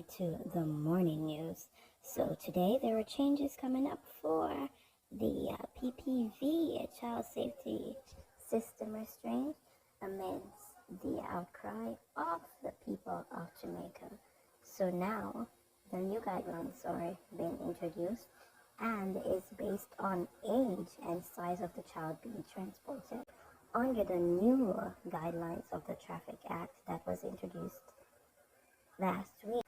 welcome to the morning news. So today there are changes coming up for the PPV, Child Safety System restraint, amidst the outcry of the people of Jamaica. So now the new guidelines are being introduced and is based on age and size of the child being transported under the new guidelines of the Traffic Act that was introduced last week.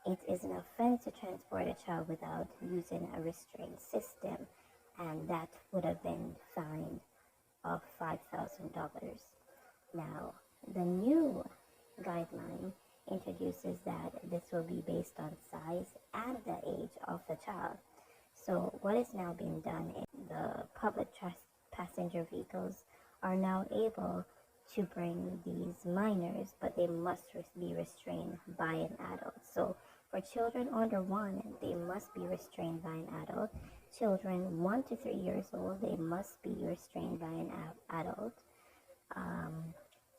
It is an offense to transport a child without using a restraint system, and that would have been fined of $5,000. Now, the new guideline introduces that this will be based on size and the age of the child. So what is now being done is the public passenger vehicles are now able to bring these minors, but they must be restrained by an adult. So for children under 1, they must be restrained by an adult. Children 1 to 3 years old, they must be restrained by an adult.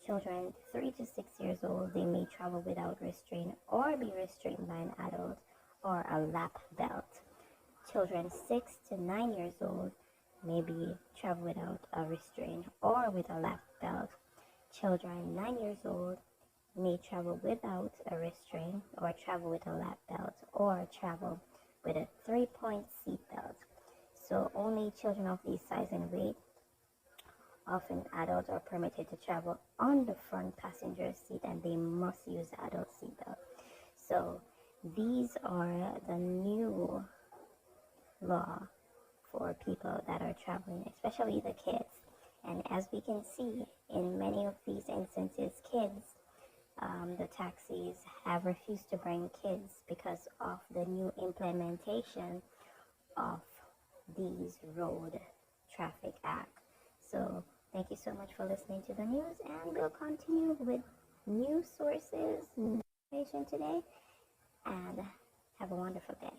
Children 3 to 6 years old, they may travel without restraint or be restrained by an adult or a lap belt. Children 6 to 9 years old may be travel without a restraint or with a lap belt. Children 9 years old may travel without a restraint or travel with a lap belt or travel with a 3-point seat belt. So only children of these size and weight of an adult are permitted to travel on the front passenger seat, and they must use the adult seat belt. So these are the new law for people that are traveling, especially the kids. And as we can see, in many of these instances, the taxis have refused to bring kids because of the new implementation of these road traffic act. So thank you so much for listening to the news, and we'll continue with news sources, information today, and have a wonderful day.